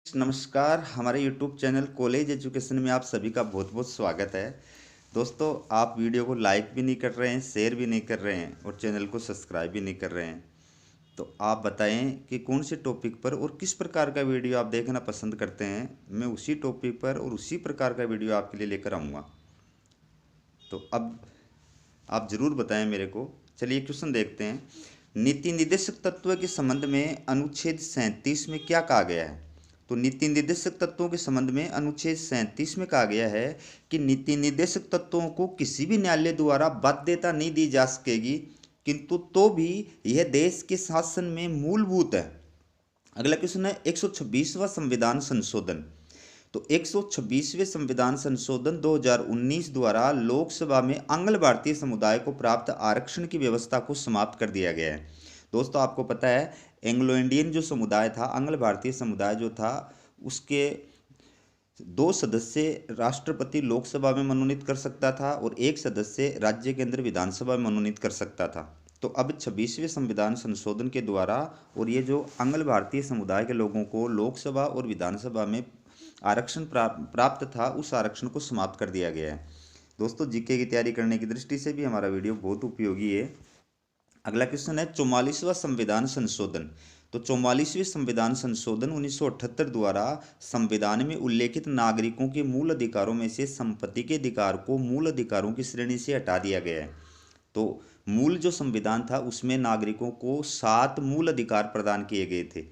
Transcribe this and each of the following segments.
नमस्कार। हमारे YouTube channel college education में आप सभी का बहुत बहुत स्वागत है। दोस्तों, आप वीडियो को लाइक भी नहीं कर रहे हैं, शेयर भी नहीं कर रहे हैं और चैनल को सब्सक्राइब भी नहीं कर रहे हैं। तो आप बताएं कि कौन से टॉपिक पर और किस प्रकार का वीडियो आप देखना पसंद करते हैं। मैं उसी टॉपिक पर और उसी प्रकार का वीडियो आपके लिए लेकर आऊँगा। तो अब आप ज़रूर बताएं मेरे को। चलिए क्वेश्चन देखते हैं। नीति निर्देशक तत्व के संबंध में अनुच्छेद 37 में क्या कहा गया है? तो नीति निर्देशक तत्वों के संबंध में अनुच्छेद 37 में कहा गया है कि नीति निर्देशक तत्वों को किसी भी न्यायालय द्वारा बाध्यता नहीं दी जा सकेगी, किंतु तो भी यह देश के शासन में मूलभूत है। अगला क्वेश्चन है 126वां संविधान संशोधन। तो 126वें संविधान संशोधन 2019 द्वारा लोकसभा में आंग्ल भारतीय समुदाय को प्राप्त आरक्षण की व्यवस्था को समाप्त कर दिया गया है। दोस्तों, आपको पता है एंग्लो इंडियन जो समुदाय था, आंग्ल भारतीय समुदाय जो था, उसके 2 सदस्य राष्ट्रपति लोकसभा में मनोनीत कर सकता था और 1 सदस्य राज्य के अंदर विधानसभा में मनोनीत कर सकता था। तो अब 26वें संविधान संशोधन के द्वारा और ये जो आंग्ल भारतीय समुदाय के लोगों को लोकसभा और विधानसभा में आरक्षण प्राप्त था, उस आरक्षण को समाप्त कर दिया गया है। दोस्तों, जीके की तैयारी करने की दृष्टि से भी हमारा वीडियो बहुत उपयोगी है। अगला क्वेश्चन है 44वां संविधान संशोधन। तो 44वें संविधान संशोधन 1978 द्वारा संविधान में उल्लेखित नागरिकों के मूल अधिकारों में से संपत्ति के अधिकार को मूल अधिकारों की श्रेणी से हटा दिया गया है। तो मूल जो संविधान था उसमें नागरिकों को 7 मूल अधिकार प्रदान किए गए थे।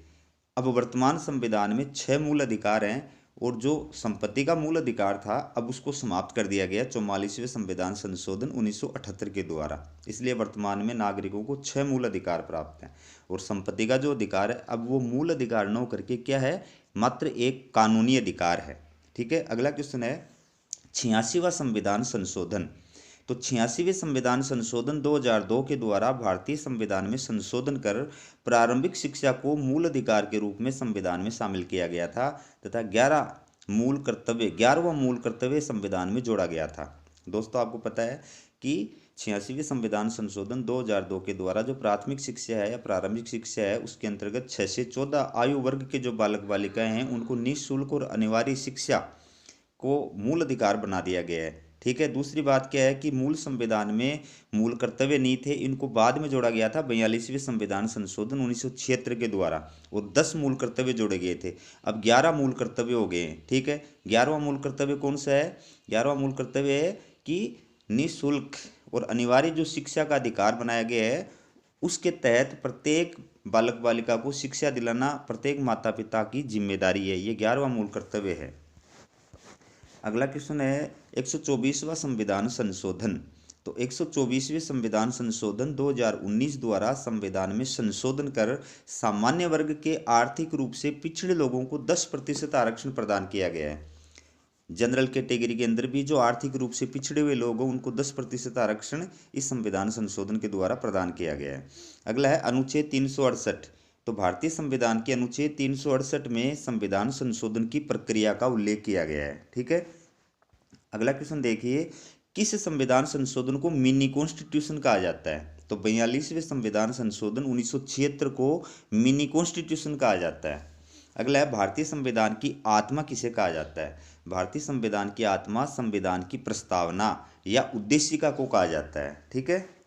अब वर्तमान संविधान में 6 मूल अधिकार हैं और जो संपत्ति का मूल अधिकार था अब उसको समाप्त कर दिया गया 44वें संविधान संशोधन 1978 के द्वारा। इसलिए वर्तमान में नागरिकों को 6 मूल अधिकार प्राप्त हैं और संपत्ति का जो अधिकार है अब वो मूल अधिकार न होकर के क्या है, मात्र एक कानूनी अधिकार है। ठीक है। अगला क्वेश्चन है 86वां संविधान संशोधन। तो 86वें संविधान संशोधन 2002 के द्वारा भारतीय संविधान में संशोधन कर प्रारंभिक शिक्षा को मूल अधिकार के रूप में संविधान में शामिल किया गया था तथा 11वां मूल कर्तव्य संविधान में जोड़ा गया था। दोस्तों, आपको पता है कि 86वें संविधान संशोधन 2002 के द्वारा जो प्राथमिक शिक्षा है या प्रारंभिक शिक्षा है उसके अंतर्गत 6 से 14 आयु वर्ग के जो बालक बालिकाएं हैं उनको निःशुल्क और अनिवार्य शिक्षा को मूल अधिकार बना दिया गया है। ठीक है। दूसरी बात क्या है कि मूल संविधान में मूल कर्तव्य नहीं थे, इनको बाद में जोड़ा गया था 42वें संविधान संशोधन 1976 के द्वारा और 10 मूल कर्तव्य जोड़े गए थे। अब 11 मूल कर्तव्य हो गए हैं। ठीक है। 11वां मूल कर्तव्य कौन सा है? 11वां मूल कर्तव्य है कि निःशुल्क और अनिवार्य जो शिक्षा का अधिकार बनाया गया है उसके तहत प्रत्येक बालक बालिका को शिक्षा दिलाना प्रत्येक माता पिता की जिम्मेदारी है। ये 11वां मूल कर्तव्य है। अगला क्वेश्चन है 124वां संविधान संशोधन। तो 124वें संविधान संशोधन 2019 द्वारा संविधान में संशोधन कर सामान्य वर्ग के आर्थिक रूप से पिछड़े लोगों को 10% आरक्षण प्रदान किया गया है। जनरल कैटेगरी के अंदर भी जो आर्थिक रूप से पिछड़े हुए लोग हैं उनको 10% आरक्षण इस संविधान संशोधन के द्वारा प्रदान किया गया है। अगला है अनुच्छेद 368। तो भारतीय संविधान के अनुच्छेद 368 में संविधान संशोधन की प्रक्रिया का उल्लेख किया गया है। ठीक है। अगला क्वेश्चन देखिए, किस संविधान संशोधन को मिनी कॉन्स्टिट्यूशन कहा जाता है? तो 42वें संविधान संशोधन 1976 को मिनी कॉन्स्टिट्यूशन कहा जाता है। अगला है भारतीय संविधान की आत्मा किसे कहा जाता है? भारतीय संविधान की आत्मा संविधान की प्रस्तावना या उद्देशिका को कहा जाता है। ठीक है।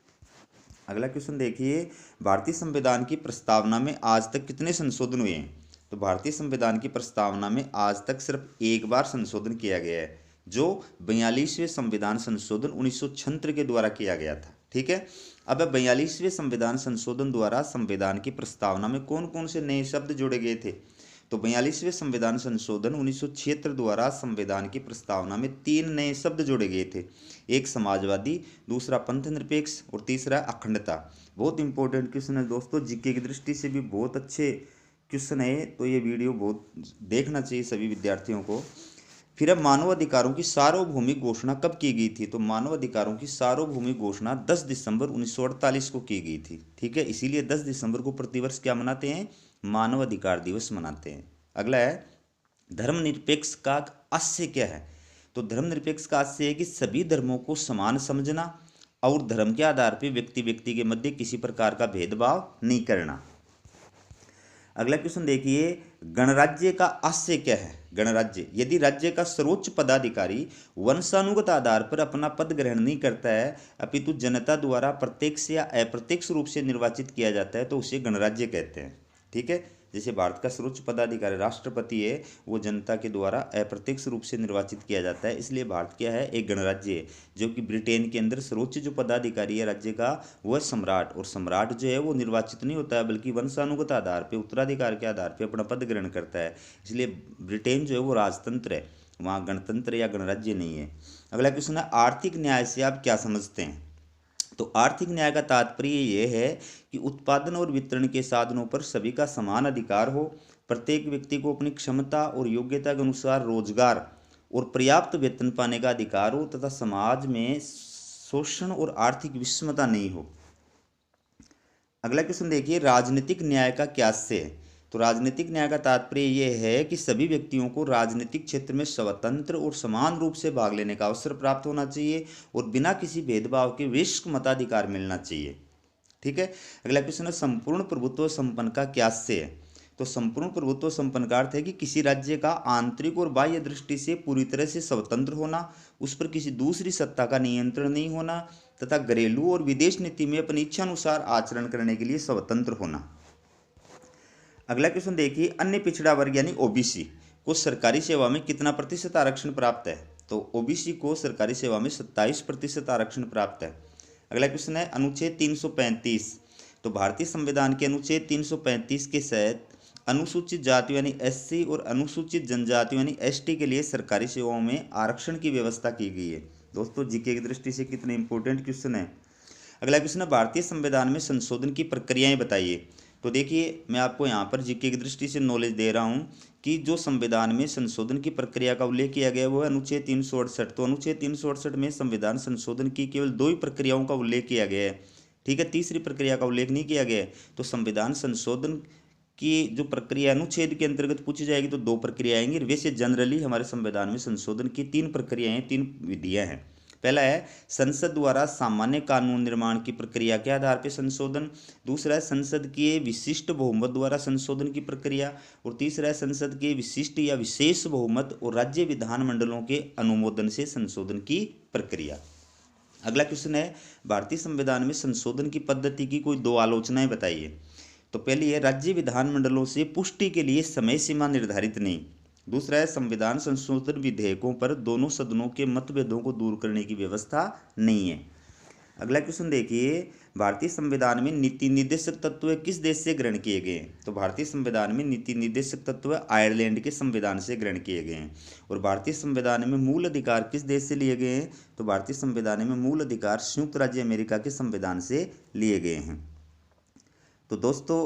अगला क्वेश्चन देखिए, भारतीय संविधान की प्रस्तावना में आज तक कितने संशोधन हुए हैं? तो भारतीय संविधान की प्रस्तावना में आज तक सिर्फ एक बार संशोधन किया गया है जो 42वें संविधान संशोधन 1976 के द्वारा किया गया था। ठीक है। अब 42वें संविधान संशोधन द्वारा संविधान की प्रस्तावना में कौन कौन से नए शब्द जोड़े गए थे? तो 42वें संविधान संशोधन 1976 द्वारा संविधान की प्रस्तावना में 3 नए शब्द जोड़े गए थे। एक समाजवादी, दूसरा पंथ निरपेक्ष और तीसरा अखंडता। बहुत इंपॉर्टेंट क्वेश्चन है दोस्तों, जीके की दृष्टि से भी बहुत अच्छे क्वेश्चन है, तो ये वीडियो बहुत देखना चाहिए सभी विद्यार्थियों को। फिर अब मानव अधिकारों की सार्वभौमिक घोषणा कब की गई थी? तो मानव अधिकारों की सार्वभौमिक घोषणा 10 दिसंबर 1948 को की गई थी। ठीक है। इसीलिए 10 दिसंबर को प्रतिवर्ष क्या मनाते हैं? मानव अधिकार दिवस मनाते हैं। अगला है धर्मनिरपेक्ष का आशय क्या है? तो धर्मनिरपेक्ष का आशय है कि सभी धर्मों को समान समझना और धर्म के आधार पर व्यक्ति व्यक्ति के मध्य किसी प्रकार का भेदभाव नहीं करना। अगला क्वेश्चन देखिए, गणराज्य का आशय क्या है। गणराज्य, यदि राज्य का सर्वोच्च पदाधिकारी वंशानुगत आधार पर अपना पद ग्रहण नहीं करता है अपितु जनता द्वारा प्रत्यक्ष या अप्रत्यक्ष रूप से निर्वाचित किया जाता है तो उसे गणराज्य कहते हैं। ठीक है, जैसे भारत का सर्वोच्च पदाधिकारी राष्ट्रपति है, वो जनता के द्वारा अप्रत्यक्ष रूप से निर्वाचित किया जाता है, इसलिए भारत क्या है, एक गणराज्य है। जो कि ब्रिटेन के अंदर सर्वोच्च जो पदाधिकारी है राज्य का वो है सम्राट, और सम्राट जो है वो निर्वाचित नहीं होता है बल्कि वंशानुगत आधार पर, उत्तराधिकार के आधार पर अपना पद ग्रहण करता है। इसलिए ब्रिटेन जो है वो राजतंत्र है, वहाँ गणतंत्र या गणराज्य नहीं है। अगला क्वेश्चन है, आर्थिक न्याय से आप क्या समझते हैं। तो आर्थिक न्याय का तात्पर्य यह है कि उत्पादन और वितरण के साधनों पर सभी का समान अधिकार हो, प्रत्येक व्यक्ति को अपनी क्षमता और योग्यता के अनुसार रोजगार और पर्याप्त वेतन पाने का अधिकार हो तथा समाज में शोषण और आर्थिक विषमता नहीं हो। अगला क्वेश्चन देखिए, राजनीतिक न्याय का क्या आशय है। तो राजनीतिक न्याय का तात्पर्य यह है कि सभी व्यक्तियों को राजनीतिक क्षेत्र में स्वतंत्र और समान रूप से भाग लेने का अवसर प्राप्त होना चाहिए और बिना किसी भेदभाव के वयस्क मताधिकार मिलना चाहिए। ठीक है, अगला क्वेश्चन है, संपूर्ण प्रभुत्व संपन्न का क्या आशय है। तो संपूर्ण प्रभुत्व संपन्न का अर्थ है कि किसी राज्य का आंतरिक और बाह्य दृष्टि से पूरी तरह से स्वतंत्र होना, उस पर किसी दूसरी सत्ता का नियंत्रण नहीं होना तथा घरेलू और विदेश नीति में अपनी इच्छा अनुसार आचरण करने के लिए स्वतंत्र होना। अगला क्वेश्चन देखिए, अन्य पिछड़ा वर्ग यानी ओबीसी को सरकारी सेवा में कितना प्रतिशत आरक्षण प्राप्त है। तो ओबीसी को सरकारी सेवा में 27% आरक्षण प्राप्त है। अगला क्वेश्चन है, अनुच्छेद 335। तो भारतीय संविधान के अनुच्छेद 335 के तहत अनुसूचित जातियों यानी एससी और अनुसूचित जनजातियों यानी एसटी के लिए सरकारी सेवाओं में आरक्षण की व्यवस्था की गई है। दोस्तों जीके की दृष्टि से कितने इंपॉर्टेंट क्वेश्चन है। अगला क्वेश्चन है, भारतीय संविधान में संशोधन की प्रक्रियाएं बताइए। तो देखिए मैं आपको यहाँ पर जीके की दृष्टि से नॉलेज दे रहा हूँ कि जो संविधान में संशोधन की प्रक्रिया का उल्लेख किया गया वो है अनुच्छेद 368। तो अनुच्छेद 368 में संविधान संशोधन की केवल 2 ही प्रक्रियाओं का उल्लेख किया गया है। ठीक है, तीसरी प्रक्रिया का उल्लेख नहीं किया गया है। तो संविधान संशोधन की जो प्रक्रिया अनुच्छेद के अंतर्गत पूछी जाएगी तो 2 प्रक्रिया आएंगी। वैसे जनरली हमारे संविधान में संशोधन की 3 प्रक्रियाएं, 3 विधियां हैं। पहला है संसद द्वारा सामान्य कानून निर्माण की प्रक्रिया के आधार पर संशोधन, दूसरा है संसद के विशिष्ट बहुमत द्वारा संशोधन की प्रक्रिया, और तीसरा है संसद के विशिष्ट या विशेष बहुमत और राज्य विधानमंडलों के अनुमोदन से संशोधन की प्रक्रिया। अगला क्वेश्चन है, भारतीय संविधान में संशोधन की पद्धति की कोई 2 आलोचनाएं बताइए। तो पहली है, राज्य विधानमंडलों से पुष्टि के लिए समय सीमा निर्धारित नहीं। दूसरा है, संविधान संशोधन विधेयकों पर दोनों सदनों के मतभेदों को दूर करने की व्यवस्था नहीं है। अगला क्वेश्चन देखिए, भारतीय संविधान में नीति निर्देशक तत्व किस देश से ग्रहण किए गए हैं। तो भारतीय संविधान में नीति निर्देशक तत्व आयरलैंड के संविधान से ग्रहण किए गए हैं। और भारतीय संविधान में मूल अधिकार किस देश से लिए गए हैं। तो भारतीय संविधान में मूल अधिकार संयुक्त राज्य अमेरिका के संविधान से लिए गए हैं। तो दोस्तों